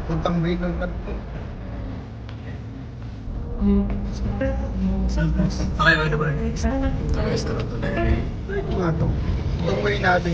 Puntang break ng kanto. Okay, ano ba? Restaurant to na yun. Ay, ito nga to. Itong way natin.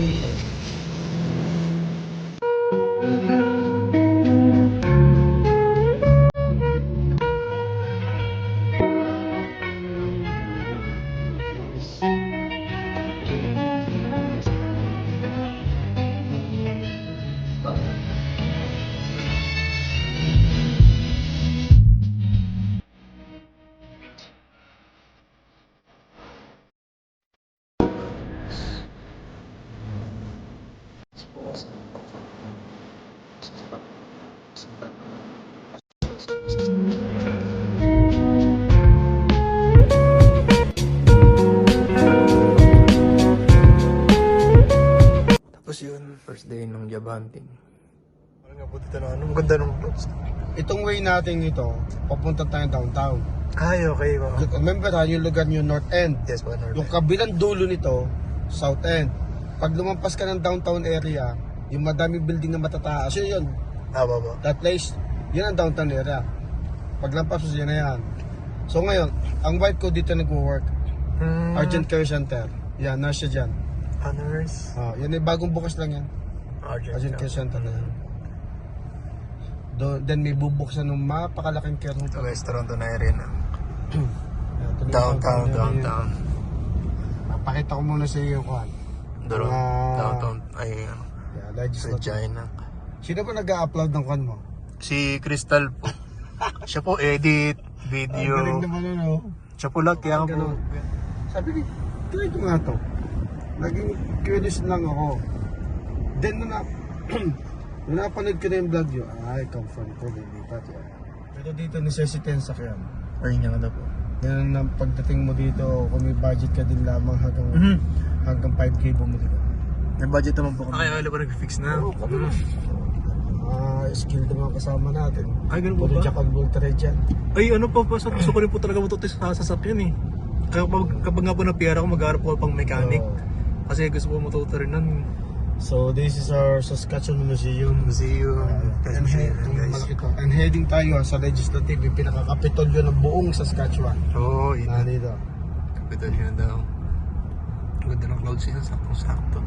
Tapos yun, first day ng job hunting. Parang nga po dito na ano, maganda ng clothes. Itong way natin ito, papunta tayo downtown. Ay, okay ba? Remember ha, yung lugar nyo, North End. Yes po, North Yung End. kabilang dulo nito, South End. Pag lumampas ka ng downtown area, yung madaming building na matataas, yun. Tama ba? That place, yun ang downtown area. Pag lampas mo, yun na yan. So ngayon, ang wife ko dito nag-work. Urgent Care Center. Yan, nurse siya dyan. Honors. Yan ay bagong bukas lang yan. Urgent Care Center na yan. Then may bubuksan ng mapakalaking care home. Ito restaurant to na rin. Yan, tuloy Downtown, area. downtown. Pakita ko muna sa iyo yung kuhan. Doon, Mga- downtown. Ay, ano, Yeah, legislative. Regina. Sino ba nag-upload ng kuhan mo? Si Crystal po. Siya po edit, video. Ang galing naman ano. Siya po lahat, kaya Ang po. galing. Sabi ko, try ko nga to. Naging curious lang ako. Then nung napanood ko na yung vlog nyo, ay, confirm ko, lilipat yan. Pero dito necessity ang sakyan. Ay, niya nga po. Yan ang pagdating mo dito, kung may budget ka din lamang hanggang 5K bumili ka. May budget naman po kami. Ay, wala pa nag-fix na. Oo, kami na. Skill naman kasama natin. Ay, ganun po Puro ba? Jack and Volta dyan. Ay, ano pa pa, gusto ko rin po talaga matuto sa sasakyan eh. Kapag nga po na-PR ako, mag-aarap ko pang mechanic. Oo. Kasi gusto ko matuto rin nun. So this is our Saskatchewan Museum. Museum. And, malaki to. And heading tayo sa legislative, yung pinakakapitolyo ng buong Saskatchewan. Oo, yun. Dito. Kapital yun daw. Ang ganda ng clouds yun, saktong-sakto.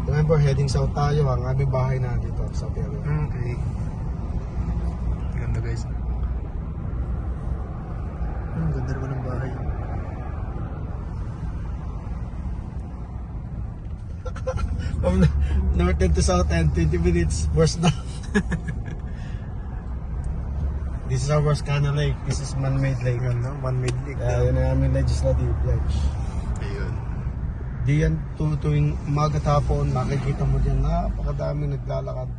Remember, heading south tayo, ang aming bahay na dito sa Peru. Okay. Ganda guys. Ang ganda naman ng bahay. From north end to south end, 20 minutes, worse na. This is our Wascana Lake. This is man-made lake. Ganda, man-made lake. Yun ang aming legislative ledge. Ayun. Di yan tuwing umaga tapon, makikita mo dyan, napakadami naglalakad.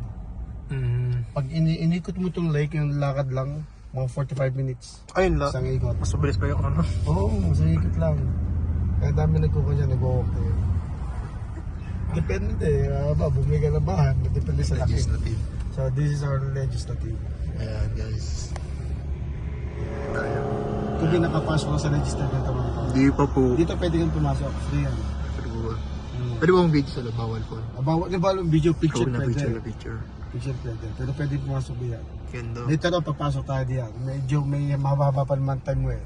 Pag inikot mo itong lake, yung lakad lang, mga 45 minutes. Ayun lang. Isang ikot. Mas mabilis pa yung ano. Oo, isang ikot lang. Kaya dami nagkukunya, nag-walk. Depende, bumili ka na ba? Depende sa laki. Legislative. So this is our legislative. Ayan guys. Tayo. Kung di nakapasok ka sa legislative naman ko. Hindi pa po. Dito pwede kang pumasok. Free yan. Pwede po ba? Pwede ba mong video sa bawal po? Di ba yung video picture Ikaw na pwede? picture na picture. Picture pwede. Pero pwede pumasok diyan. Ganda. Dito na papasok tayo diyan. Medyo may mababa pa naman time mo eh.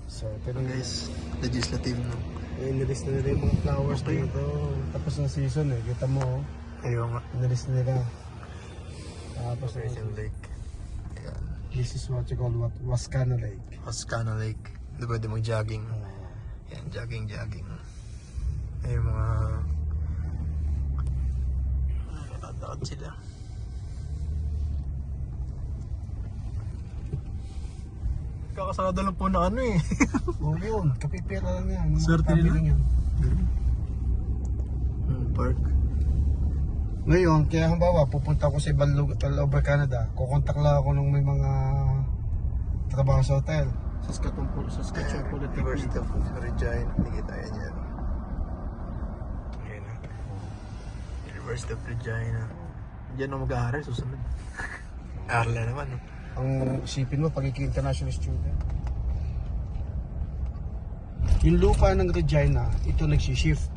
So, pero Guys, legislative no. Inilis na nila yung mga flowers Okay. dito. Tapos ng season eh. Kita mo, Ayun nga. inilis na nila. Tapos Virgin Lake. Ayan. this is what you call Wascana Lake. Wascana Lake. Doon pwede mag-jogging. Ayan, jogging. Ayun mga... Nakadakad sila. Kakasarado lang po na ano eh. Oo yun, kapipira lang yan. Swerte Tabi nila. lang yan. Park. Ngayon, kaya halimbawa, pupunta ako sa ibang lugar, over Canada, kukontak lang ako nung may mga trabaho sa hotel. Saskatchewan University Polytechnic. of Regina. Nakita yan yan. Ayan na. University of Regina. Diyan ako mag-aaral, susunod. Aaral na naman. No? Ang isipin mo, pagiging international student. Yung lupa ng Regina, ito nagsishift.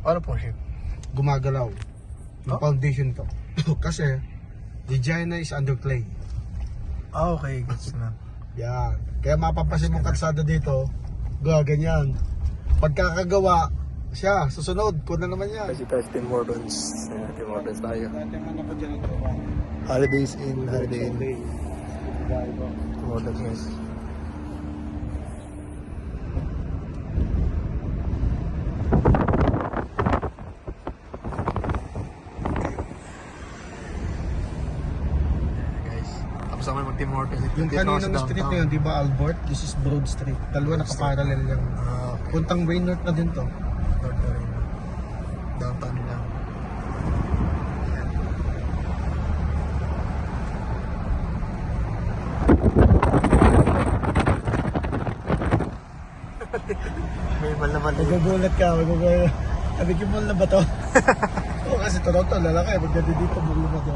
Ano po, chef? gumagalaw. Yung Oh? foundation to. Kasi, Regina is under clay. Ah, okay. Gets na. Yan. Kaya mapapasin mong kalsada dito, ganyan. Pagkakagawa, siya, susunod, kuna naman yan. Kasi tayo Tim Hortons. Tim Hortons tayo. Natin ako dyan ang trabaho. Holidays in, Holiday in. Sunday. Dahil ba? Tim Hortons guys. Guys, tapos ako mag Tim Hortons. Yung Dito ako sa kaninang street na downtown. yun, di ba Albert? This is Broad Street. Dalawa nakaparallel lang. Ah, okay. Puntang Way North na din to. North Carolina. Downtown nila. May mal naman dito. Magugulat ka, magugulat. Sabi ko, mall na ba to? Oo, kasi Toronto, lalaki. Maganda dito, mall na ba to?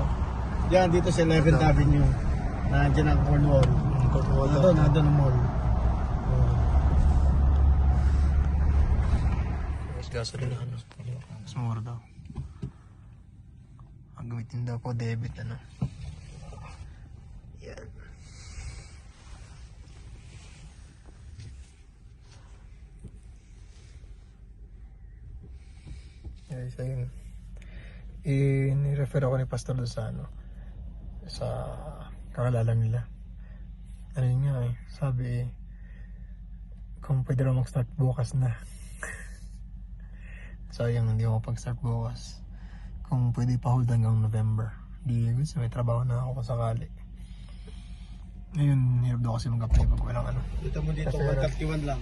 Yan, dito sa 11th Avenue. Nandiyan ang Cornwall. Cornwall. Nandun ang mall. Mas gasolina ano. Mas mura daw. Ang gamitin daw ko debit ano. Yan. Guys, ayun. I-refer ako ni Pastor doon sa ano. Sa kakalala nila. Ano yun nga eh. Sabi kung pwede raw mag-start bukas na. Sayang hindi ako pag-start bukas. Kung pwede pa hold hanggang November. Di gusto, may trabaho na ako kung sakali. Ngayon, hirap daw kasi mag-apply pag walang ano. Dito mo dito, Kasi- 131 lang.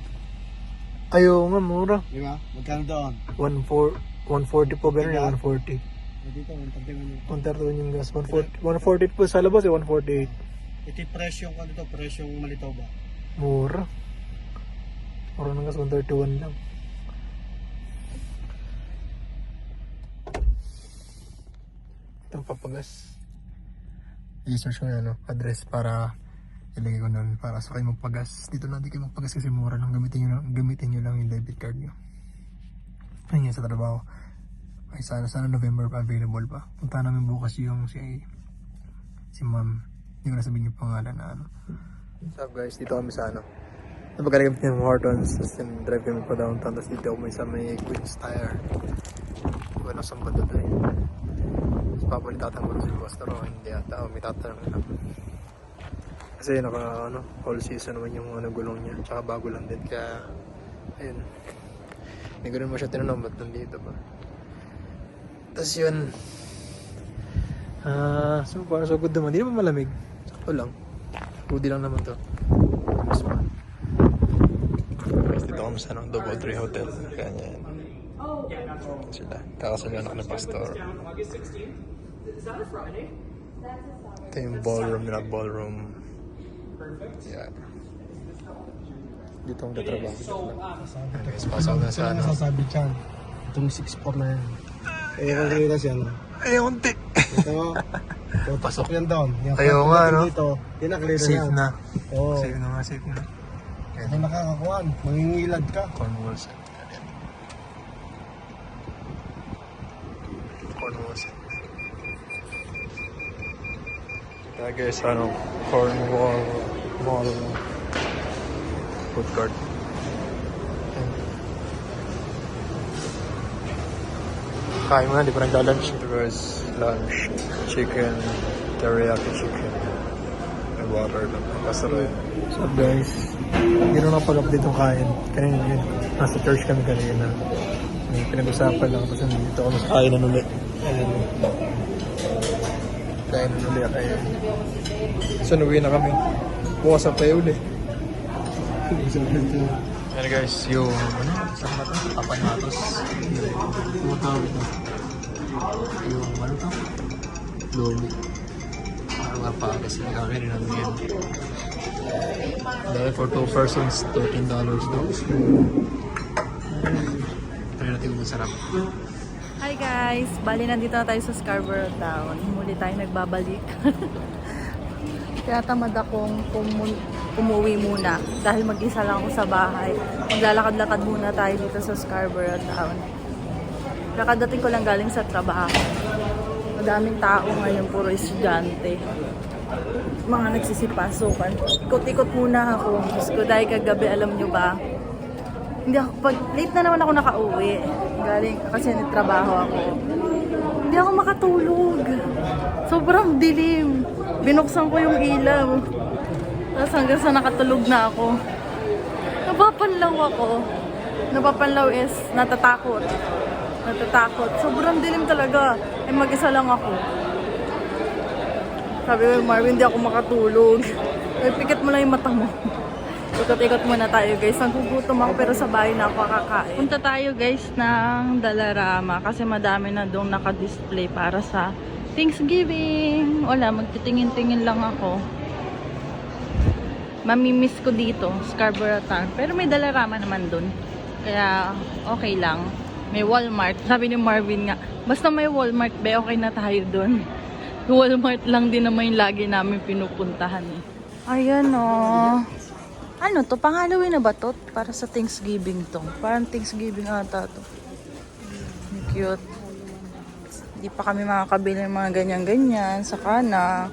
Ayaw nga, mura. Di ba? Magkano doon? 140 po, ganun yung 140. Dito, 131 lang. 131 yung gas. 140 po sa labas eh, 148. Ito yung presyong, ano to, presyong malitaw ba? Mura. Mura ng gas, 131 lang. Itong papagas. I-search ko yung ano, address para ilagay ko nun para sa kayo magpagas. Dito na di kayo magpagas kasi mura lang. Gamitin nyo lang yung debit card nyo. Ayun yan sa trabaho. Ay sana November pa available pa. Punta namin bukas yung si ma'am. Hindi ko na sabihin yung pangalan na ano. What's up guys? Dito kami sa ano. Napagkalagamit ng Hortons. Tapos drive kami pa downtown. Tapos dito kami sa may Queen's Tire. Wala sa banda tayo. Tapos papalitatan ko si Pastor. Hindi ata. May tatanong lang. Kasi all season naman yung gulong niya. Tsaka bago lang din. Kaya ayun. Hindi ko rin mo siya tinanong ba't nandito ba. Tapos yun. So far so good naman. Hindi naman malamig. Sakto lang. Hoodie lang naman to. Mas pa. Guys, dito kami sa Double Tree Hotel. Kaya yan. Sila. Kakasalihan ako ng Pastor. Ito yung ballroom nila. Ballroom. Yeah. Dito ang tatrabaho. Guys, pasok na sa ano. Masasabi dyan. Itong 6'4 na yan. Eh, kung kaya siya, no? Ay, unti. Ito mo. Pasok yan doon. Yung Ayaw nga, no? Dito, pinaklear na Safe yan. na. Oo. Safe na nga, safe na. Kung nakakakuhan, mangingilad ka. Cornwall set. Cornwall set. Ito guys, Cornwall Mall food court. Kain mo na, di pa nagla-lunch. Ito guys, lunch, chicken, teriyaki chicken. May water lang. Kasarap. So guys, hindi na nakapag-update yung kain. Kanina yun, nasa church kami kanina. May pinag-usapan lang. Tapos nandito kami sa kainan ulit. Ayan. Kainan ulit. Ayan. So nuwi na kami. Bukas na tayo ulit. Ayan guys, yung saan ba ito? Papanatos. Yung tawag ito. Yung ano ito? Lomi. Ano nga pa kasi kami rin ang yan. Dahil for 2 persons, $13 daw. Try natin kung masarap. Hi guys! Bali nandito na tayo sa Scarborough Town. Muli tayo nagbabalik. Kaya tamad akong umuwi muna. Dahil mag-isa lang ako sa bahay. Maglalakad-lakad muna tayo dito sa Scarborough Town. Kakadating ko lang galing sa trabaho. Madaming tao ngayon, puro estudyante. Mga nagsisipasukan. Ikot-ikot muna ako. Diyos ko, dahil kagabi, alam nyo ba? Hindi ako, late na naman ako nakauwi. Galing, kasi nagtrabaho ako. Hindi ako makatulog. Sobrang dilim. Binuksan ko yung ilaw. Tapos hanggang sa nakatulog na ako. Napapanlaw ako. Napapanlaw is natatakot. Natatakot. Sobrang dilim talaga. Eh, mag-isa lang ako. Sabi ko, Marvin, hindi ako makatulog. Eh, pikit mo lang yung mata mo. Ikot-ikot muna tayo, guys. Naggugutom ako pero sa bahay na ako kakain. Punta tayo, guys, ng Dalarama kasi madami na doon naka-display para sa Thanksgiving. Wala, magtitingin-tingin lang ako. Mamimiss ko dito, Scarborough Town. Pero may Dalarama naman doon. Kaya, okay lang. May Walmart. Sabi ni Marvin nga, basta may Walmart, be, okay na tayo doon. Walmart lang din naman yung lagi namin pinupuntahan eh. Ayan o. Ano to? Pang-Halloween na ba to? Para sa Thanksgiving to. Parang Thanksgiving ata to. Cute. Hindi pa kami makakabili ng mga ganyan-ganyan. Saka na,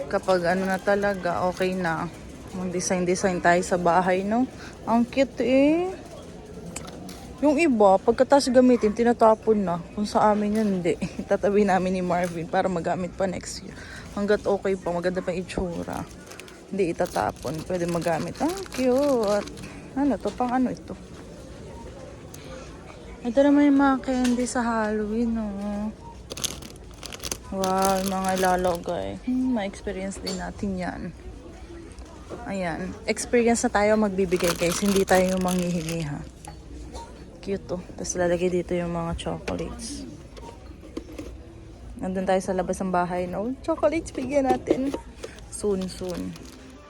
kapag ano na talaga, okay na. Mag-design-design tayo sa bahay, no? Ang cute eh. Yung iba, pagkatapos gamitin, tinatapon na. Kung sa amin yun, hindi. Tatabi namin ni Marvin para magamit pa next year. Hanggat okay pa, maganda pa itsura. Hindi itatapon, pwede magamit. Ah, cute. Ano to? Pang ano ito? Ito naman yung mga candy sa Halloween, no? Wow, mga ilalagay. Ma-experience din natin yan. Ayan. Experience na tayo magbibigay, guys. Hindi tayo yung manghihingi, ha? Cute to. Tapos lalagay dito yung mga chocolates. Nandun tayo sa labas ng bahay. No? Chocolates, bigyan natin. Soon.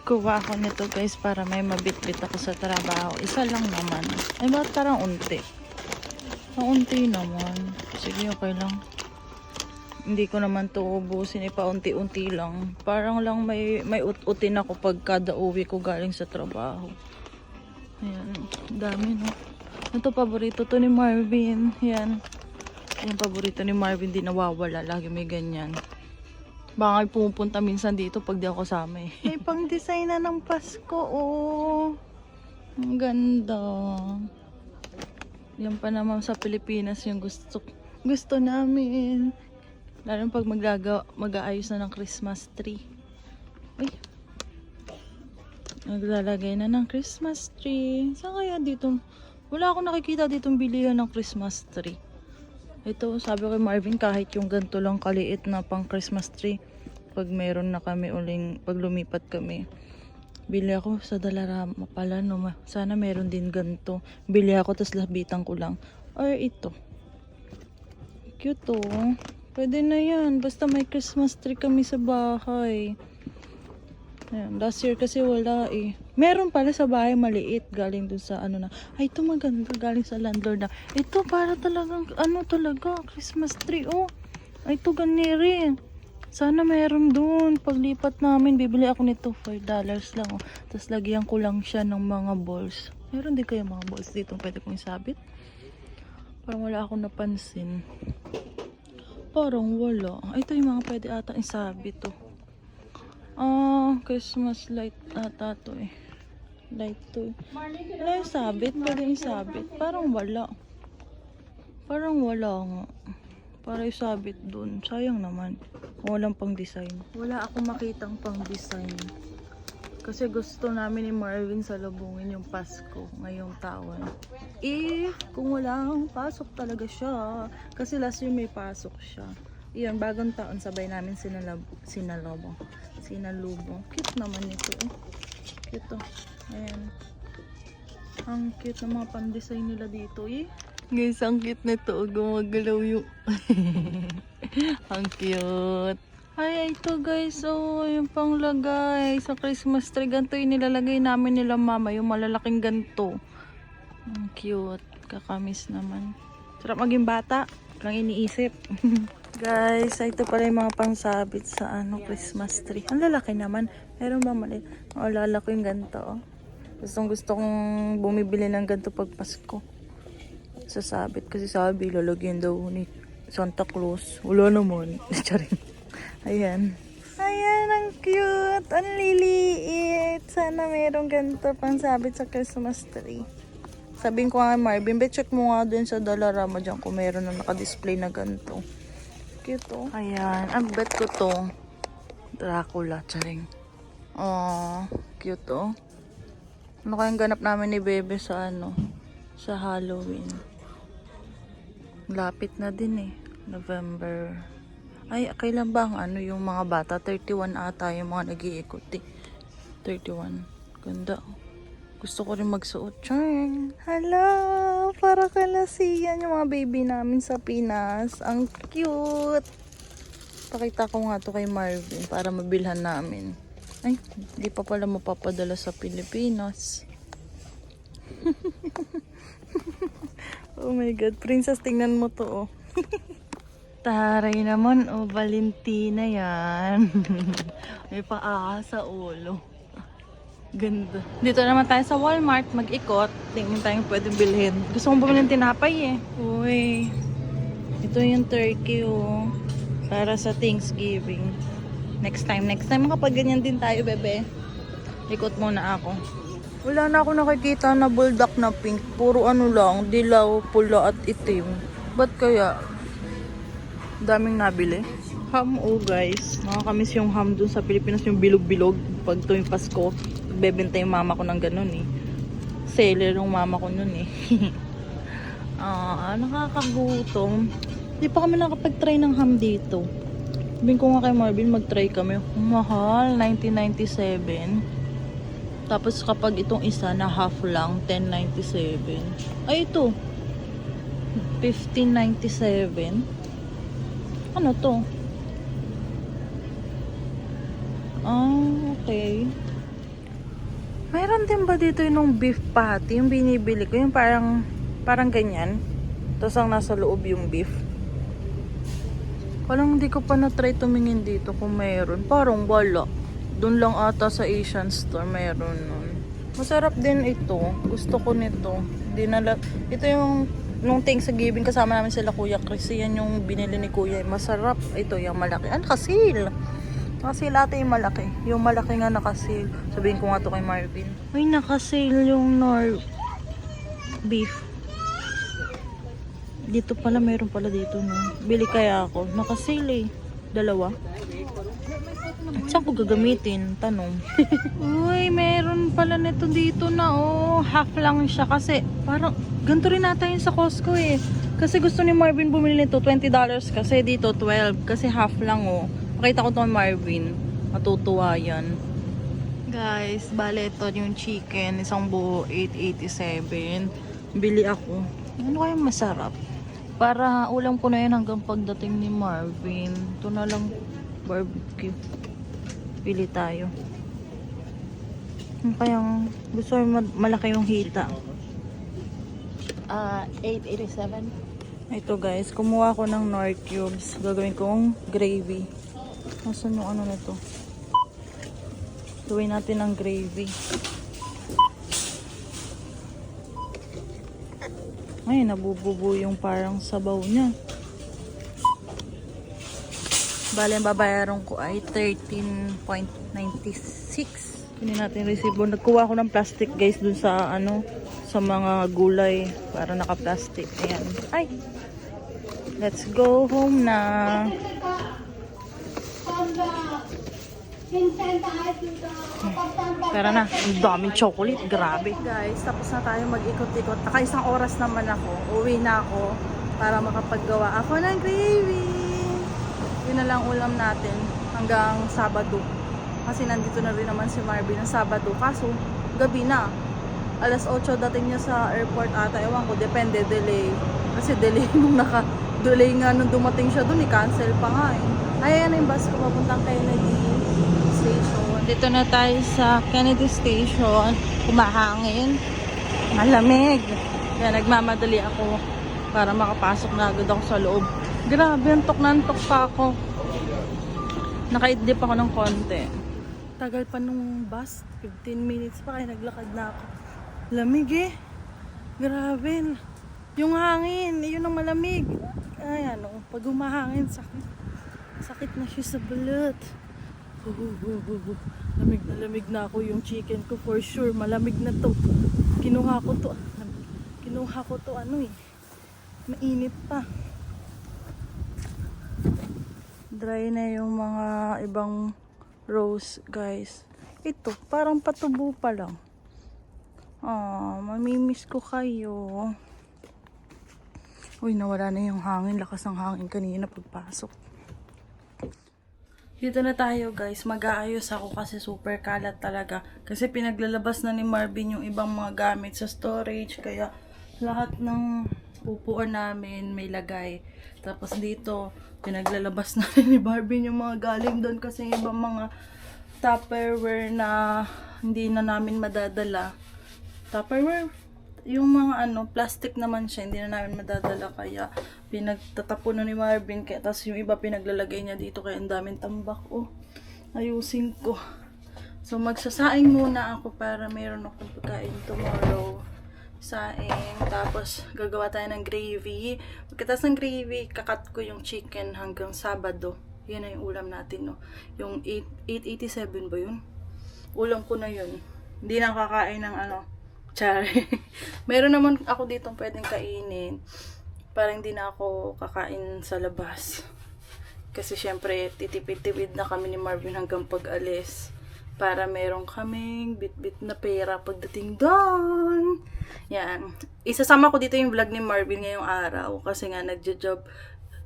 Kuha ako nito, guys, para may mabitbit ako sa trabaho. Isa lang naman. Ay, bakit parang unti? Ang unti naman. Sige, okay lang. Hindi ko naman to ubusin. Ipa-unti-unti lang. Parang lang may ut-utin ako pag kada uwi ko galing sa trabaho. Ayan. Dami, no? Ito, paborito to ni Marvin. Yan. Yung paborito ni Marvin, di nawawala. Lagi may ganyan. Baka pupunta minsan dito pag di ako kasama eh. May pang-design na ng Pasko, oh. Ang ganda. Yan pa naman sa Pilipinas yung gusto namin. Lalo pag mag-aayos na ng Christmas tree. Ay. Naglalagay na ng Christmas tree. Saan kaya dito? Wala akong nakikita ditong bilihan ng Christmas tree. Ito, sabi ko kay Marvin, kahit yung ganito lang kaliit na pang Christmas tree, pag meron na kami uling, pag lumipat kami, bili ako sa Dalarama pala, no? Sana meron din ganito. Bili ako, tas labitan ko lang. Or ito. Cute to. Pwede na yan. Basta may Christmas tree kami sa bahay. Ayan, last year kasi wala eh. Meron pala sa bahay maliit galing dun sa ano na. Ay, ito maganda galing sa landlord na. Ito para talagang ano talaga Christmas tree, oh. Ay, ito gani rin. Sana meron dun. Paglipat namin, bibili ako nito $5 lang, oh. Tapos lagyan ko lang siya ng mga balls. Meron din kayo mga balls dito pwede kong isabit? Parang wala akong napansin. Parang wala. Ay, ito yung mga pwede ata isabit, oh. Christmas light ata to eh. Light to eh. Wala yung sabit, pwede yung sabit. Parang wala. Parang wala nga. Para yung sabit dun. Sayang naman. Walang pang design. Wala akong makitang pang design. Kasi gusto namin ni Marvin salubungin yung Pasko ngayong taon. Kung walang pasok talaga siya. Kasi last year may pasok siya. Iyon, bagong taon sabay namin sinalubong. Cute naman ito eh. Cute oh. Ayan. Ang cute ng mga pan-design nila dito eh. Guys, ang cute nito. Gumagalaw yung... Ang cute. Ay, ito guys. Oh, yung panglagay sa Christmas tree. Ganito yung nilalagay namin nila mama. Yung malalaking ganito. Ang cute. Kakamis naman. Sarap maging bata. Lang iniisip. Guys, ito pala yung mga pangsabit sa Christmas tree. Ang lalaki naman. Meron ba mali? O, lalaki yung ganito. Oh. Gusto kong bumibili ng ganito pag Pasko. Sasabit kasi sabi, lalagyan daw ni Santa Claus. Wala naman. Charing. Ayan. Ayan, ang cute. Ang liliit. Sana merong ganito pang sabit sa Christmas tree. Sabihin ko nga, Marvin, check mo nga dun sa Dollarama dyan kung meron na naka-display na ganito. Cute, oh. Ayan. Ang bet ko to. Dracula. Charing. Oh, cute, oh. Ano kayang ganap namin ni Bebe sa sa Halloween? Lapit na din eh. November. Ay, kailan ba ang yung mga bata? 31 ata yung mga nag-iikot eh. 31. Ganda. Gusto ko rin magsuot. Charm. Hala, para kalasiyan yung mga baby namin sa Pinas. Ang cute. Pakita ko nga to kay Marvin para mabilhan namin. Ay, di pa pala mapapadala sa Pilipinas. Oh my God, princess, tingnan mo to, oh. Taray naman, oh, Valentina yan. May paa sa ulo. Ganda. Dito naman tayo sa Walmart, mag-ikot. Tingnan tayong pwedeng bilhin. Gusto kong bumili ng tinapay, eh. Uy, ito yung turkey, oh. Para sa Thanksgiving. Next time kapag ganyan din tayo, bebe. Ikot muna ako. Wala na ako nakikita na bulldog na pink. Puro lang, dilaw, pula at itim. Ba't kaya? Daming nabili. Ham, oh guys. Nakakamiss yung ham dun sa Pilipinas, yung bilog-bilog. Pag tuwing Pasko, bebenta yung mama ko ng ganun eh. Seller yung mama ko nun eh. Nakakagutom. Di pa kami nakapag-try ng ham dito. Sabihin ko nga kay Marvin, mag-try kami. Mahal, 1997. Tapos kapag itong isa na half lang, 1097. Ay, ito. 1597. Ano to? Okay. Mayroon din ba dito yung beef patty? Yung binibili ko, yung parang ganyan. Tapos ang nasa loob yung beef. Parang hindi ko pa na-try tumingin dito kung mayroon. Parang wala. Doon lang ata sa Asian store mayroon nun. Masarap din ito. Gusto ko nito. Ito yung nung Thanksgiving kasama namin sila Kuya Chris. Yan yung binili ni Kuya. Masarap. Ito yung malaki. Nakasil. Nakasil ate yung malaki. Yung malaki nga nakasil. Sabihin ko nga to kay Marvin. Ay, nakasil yung beef. Dito pala, meron pala dito, no? Bili kaya ako. Nakasale eh. 2. Saan ko gagamitin? Tanong. Uy, meron pala nito dito na, oh. Half lang siya kasi parang ganito rin nata yun sa Costco eh. Kasi gusto ni Marvin bumili nito, $20 kasi dito 12. Kasi half lang, oh. Pakita ko to kay Marvin. Matutuwa yan. Guys, bale ito yung chicken. Isang buo, $8.87. Bili ako. Ano kaya masarap? Para ulam ko na yan hanggang pagdating ni Marvin. Ito na lang barbecue. Pili tayo. Kayang gusto ko malaki yung hita. 887. Ito guys, kumuha ko ng Knorr cubes. Gagawin kong gravy. Nasaan yung ano na to? Gawin natin ng gravy. Ay, nabububo yung parang sabaw niya. Bale, ang babayaran ko ay 13.96. Kunin natin resibo. Nagkuha ko ng plastic guys dun sa sa mga gulay para naka-plastic. Ayan. Ay! Let's go home na. Tara na. Ang daming chocolate. Grabe. Guys, tapos na tayo mag-ikot-ikot. Naka-1 oras naman ako. Uwi na ako para makapaggawa ako ng gravy. Yun na lang ulam natin hanggang Sabado. Kasi nandito na rin naman si Marvin ng Sabado. Kaso, gabi na. Alas 8 dating niya sa airport ata. Ewan ko, depende, delay. Kasi delay nung delay nga nung dumating siya dun, i-cancel pa nga eh. Ayan na yung bus ko papuntang Kennedy Station. Dito na tayo sa Kennedy Station. Kumahangin. Malamig. Kaya nagmamadali ako para makapasok na agad ako sa loob. Grabe, antok na antok pa ako. Nakaidlip ako ng konti. Tagal pa nung bus. 15 minutes pa kaya naglakad na ako. Lamig eh. Grabe. Yung hangin, yun ang malamig. Ay, ano, pag humahangin, sakit. Sakit na siya sa balat. Lamig na ako yung chicken ko for sure. Malamig na to. Kinuha ko to ano eh. Mainit pa. Dry na yung mga ibang rose, guys. Ito, parang patubo pa lang. Mamimiss ko kayo. Uy, nawala na yung hangin. Lakas ng hangin kanina pagpasok. Dito na tayo, guys. Mag-aayos ako kasi super kalat talaga. Kasi pinaglalabas na ni Marvin yung ibang mga gamit sa storage. Kaya lahat ng upuan namin may lagay. Tapos dito, pinaglalabas na rin ni Marvin yung mga galing doon kasi yung ibang mga Tupperware na hindi na namin madadala. Tupperware? Yung mga plastic naman siya, hindi na namin madadala. Kaya pinagtatapon na ni Marvin. Kaya tapos yung iba pinaglalagay niya dito. Kaya ang daming tambak. Ayusin ko. So magsasaing muna ako para mayroon akong pagkain tomorrow. Saing. Tapos gagawa tayo ng gravy. Pagkatapos ng gravy, kakat ko yung chicken hanggang Sabado. Yan na yung ulam natin, no? Yung 887 ba yun? Ulam ko na yun. Hindi na kakain ng char. Meron naman ako dito pwedeng kainin. Parang hindi na ako kakain sa labas. Kasi syempre, titipid-tipid na kami ni Marvin hanggang pag-alis. Para meron kaming bit-bit na pera pagdating doon. Yan. Isasama ko dito yung vlog ni Marvin ngayong araw. Kasi nga nagja-job.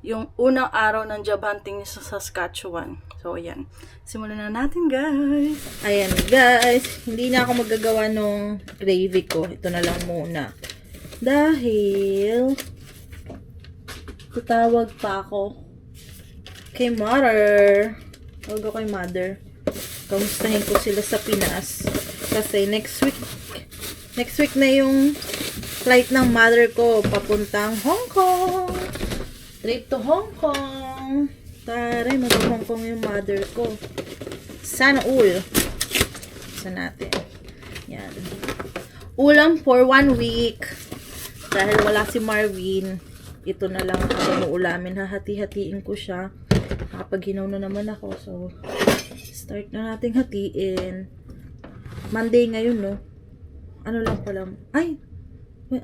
Yung unang araw ng job hunting sa Saskatchewan. So, yan. Simulan na natin, guys. Ayan, guys. Hindi na ako magagawa ng gravy ko. Ito na lang muna. Dahil, tutawag pa ako kay mother. Tawag ako kay mother. Kamustahin ko sila sa Pinas. Kasi next week na yung flight ng mother ko papuntang Hong Kong. Trip to Hong Kong. Taray, mag-Hong Kong yung mother ko. Sana all. Sa natin. Yan. Ulam for 1 week. Dahil wala si Marvin, ito na lang ako ulamin. Hahati-hatiin ko siya. Kapag hinaw na naman ako. So, start na nating hatiin. Monday ngayon, no? Ano lang pala. Ay! May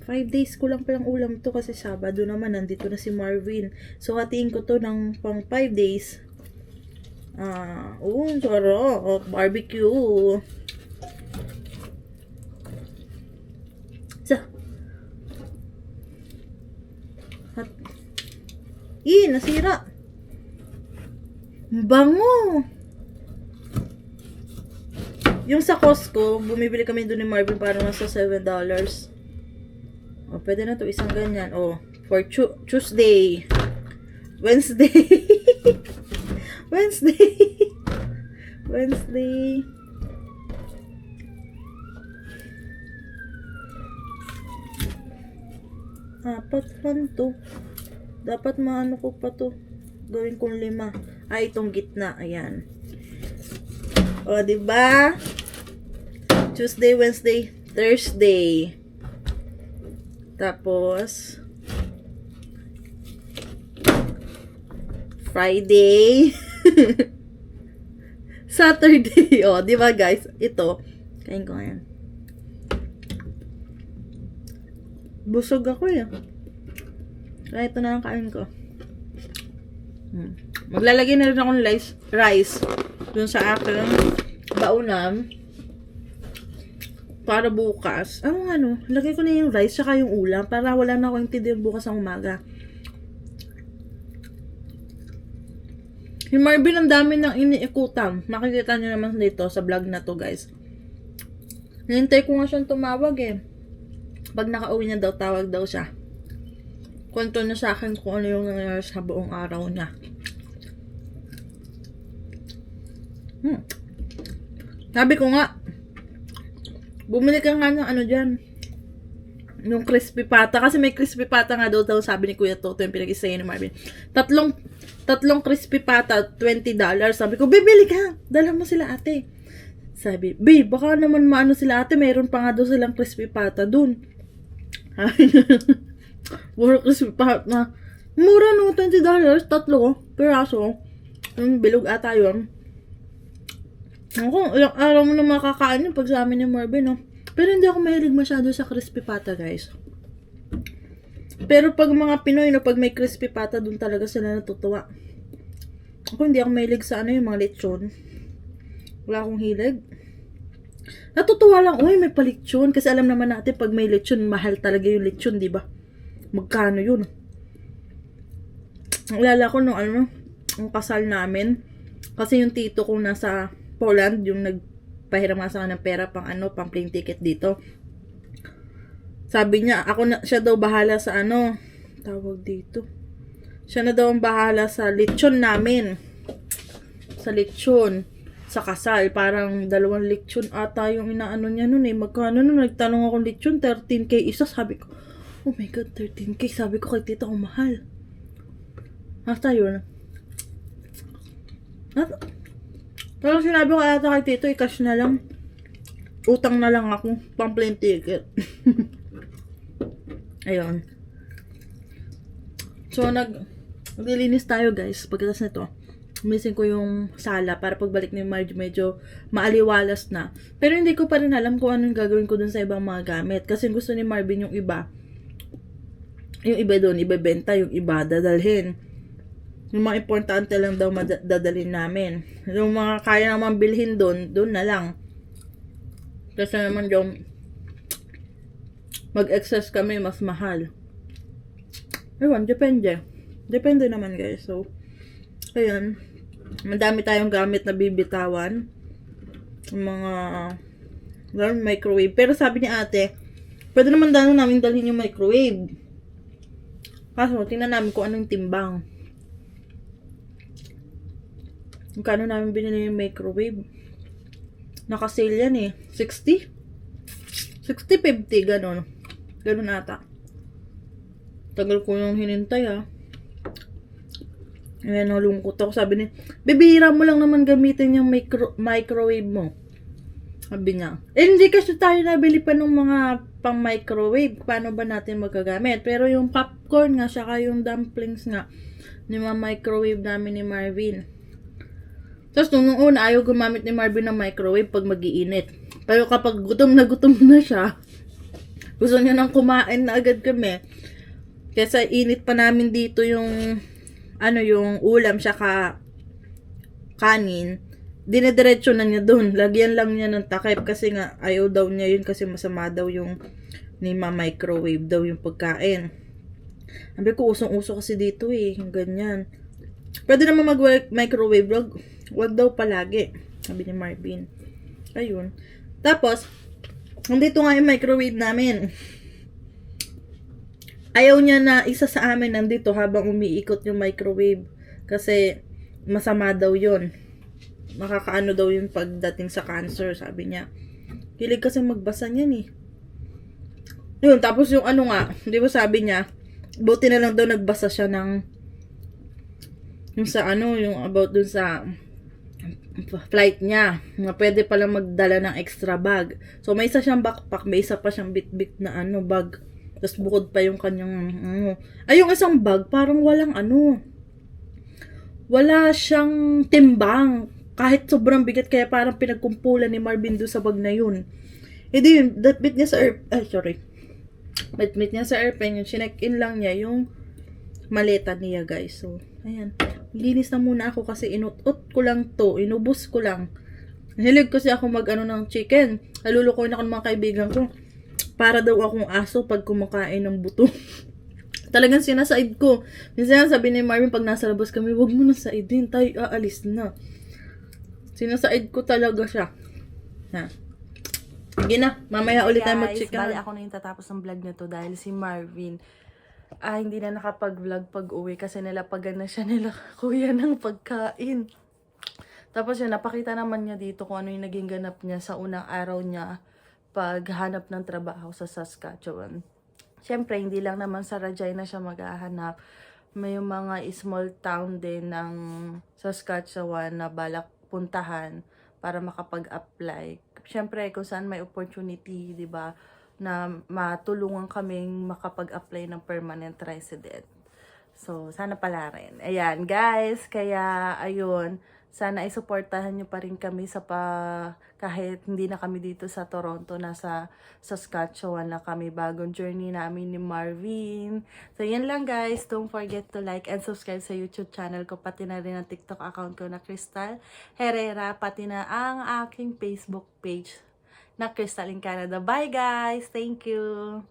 5 days ko lang palang ulam to kasi Sabado naman nandito na si Marvin. So hatiin ko to ng pang 5 days. Sarap. Barbecue. Nasira. Bango. Yung sa Costco, bumibili kami doon ni Marvin para nasa $7. Pwede na to isang ganyan. For Tuesday. Wednesday. Wednesday. Apat lang to. Dapat maano ko pa to. Gawin kong 5. Itong gitna. Ayan. Diba? Tuesday, Wednesday, Thursday. Tapos, Friday, Saturday. Di ba guys? Ito, kain ko ngayon. Busog ako eh. Kaya ito na lang kain ko. Maglalagay na rin akong rice dun sa aking baunan. Para bukas, lagay ko na yung rice saka yung ulam para wala na akong intindihan bukas ng umaga. Yung Marvin, ang dami ng iniikutan. Makikita nyo naman dito sa vlog na to, guys. Nahintay ko nga siyang tumawag eh. Pag nakauwi niya daw, tawag daw siya. Kwento niya sa akin kung ano yung nangyayari sa buong araw niya. Sabi ko nga, bumili ka nga ng dyan. Yung crispy pata. Kasi may crispy pata nga daw sabi ni Kuya Toto yung pinag-isayin ni Marvin. Tatlong crispy pata, $20. Sabi ko, bibili ka. Dala mo sila ate. Sabi, baka naman maano sila ate. Mayroon pa nga daw silang crispy pata dun. Puro crispy pa na. Mura no, $20. Tatlo, piraso. Yung bilog ata yun. Ako, ilang araw mo na makakain yun pag sa amin ni Marvin, no? Pero hindi ako mahilig masyado sa crispy pata, guys. Pero pag mga Pinoy, no, pag may crispy pata, dun talaga sila natutuwa. Ako hindi ako mahilig sa yung mga lechon. Wala akong hilig. Natutuwa lang, uy, may palitsyon. Kasi alam naman natin, pag may lechon, mahal talaga yung lechon, di ba? Magkano yun? Alala ko nung ang kasal namin. Kasi yung tito ko nasa Poland, yung nagpahiram nga sa akin ng pera pang pang plane ticket dito. Sabi niya, siya daw bahala sa tawag dito. Siya na daw ang bahala sa lechon namin. Sa lechon. Sa kasal. Parang 2 lechon ata yung inaano niya nun eh. Magkano nun? Nagtanong ako lechon, 13K isa. Sabi ko, oh my God, 13K. Sabi ko kay tita, mahal. Basta yun. Pero sinabi ko ata kay tito, i-cash na lang. Utang na lang ako. Pang plane ticket. Ayun. So, naglilinis tayo guys. Pagkatapos nito, missing ko yung sala para pagbalik ni Marge medyo maaliwalas na. Pero hindi ko pa rin alam kung anong gagawin ko dun sa ibang mga gamit. Kasi gusto ni Marvin yung iba. Yung iba dun, ibebenta. Yung iba, dadalhin. Yung mga importante lang daw dadalhin namin. Yung mga kaya naman bilhin dun na lang. Kasi naman yung mag-excess kami, mas mahal. Ewan, depende. Depende naman guys. So, ayun. Madami tayong gamit na bibitawan. Yung mga microwave. Pero sabi ni ate, pwede naman namin dalhin yung microwave. Kaso, tingnan namin kung anong timbang. Kano namin binili yung microwave. Naka-sale yan eh. 60? 60-50, ganun. Ganun ata. Tagal ko yung hinintay Ayan, nalungkot ako. Sabi niya, bibihira mo lang naman gamitin yung microwave mo. Sabi niya. Hindi kasi tayo nabili pa ng mga pang microwave. Paano ba natin magagamit? Pero yung popcorn nga, saka yung dumplings nga, ni microwave namin ni Marvin. Tapos nung una, ayaw gumamit ni Marvin ng microwave pag mag-iinit. Pero kapag gutom na siya, gusto niya nang kumain na agad kami. Kesa init pa namin dito yung yung ulam saka kanin. Dinediretso na niya doon. Lagyan lang niya ng takip kasi nga ayaw daw niya yun kasi masama daw yung ni microwave daw yung pagkain. Sabi ko, usong-uso kasi dito yung ganyan. Pwede naman mag-microwave, wag daw palagi. Sabi ni Marvin. Ayun. Tapos, nandito nga yung microwave namin. Ayaw niya na isa sa amin nandito habang umiikot yung microwave. Kasi, masama daw yun. Makakaano daw yun pagdating sa cancer, sabi niya. Hilig kasi magbasa niyan Yun, tapos yung di ba sabi niya, buti na lang daw nagbasa siya ng yung sa yung about dun sa flight niya, na pwede palang magdala ng extra bag. So, may isa siyang backpack, may isa pa siyang bit-bit na bag. Tapos bukod pa yung kanyang, yung isang bag, parang walang wala siyang timbang. Kahit sobrang bigat, kaya parang pinagkumpulan ni Marvin doon sa bag na yun. Hindi yun, bit niya sa bit niya sa airplane, yung chinek-in lang niya, yung maleta niya, guys. So, ayan. Linis na muna ako kasi inut-ut ko lang to. Inubos ko lang. Hilig kasi ako ng chicken. Nalulukoy na ako ng mga kaibigan ko. Para daw akong aso pag kumakain ng buto. Talagang sinasaid ko. Minsan sabi ni Marvin pag nasa labas kami, wag mo na saidin. Tayo aalis na. Sinasaid ko talaga siya. Sige na. Mamaya ulit tayo mag-chicken. Bali ako na yung tatapos ng vlog na to dahil si Marvin hindi na nakapag-vlog pag uwi kasi nilapagan na siya nila kuya ng pagkain. Tapos yun, napakita naman niya dito kung ano yung naging ganap niya sa unang araw niya paghanap ng trabaho sa Saskatchewan. Siyempre, hindi lang naman sa Regina siya maghahanap. May mga small town din ng Saskatchewan na balak puntahan para makapag-apply. Siyempre, kung saan may opportunity, di ba? na matulungan kaming makapag-apply ng permanent resident. So, sana pala rin. Ayan, guys. Kaya, ayun. Sana isuportahan nyo pa rin kami kahit hindi na kami dito sa Toronto, nasa Saskatchewan na kami. Bagong journey namin ni Marvin. So, yan lang, guys. Don't forget to like and subscribe sa YouTube channel ko. Pati na rin ang TikTok account ko na Crystal Herrera. Pati na ang aking Facebook page na Crystal in Canada. Bye, guys! Thank you!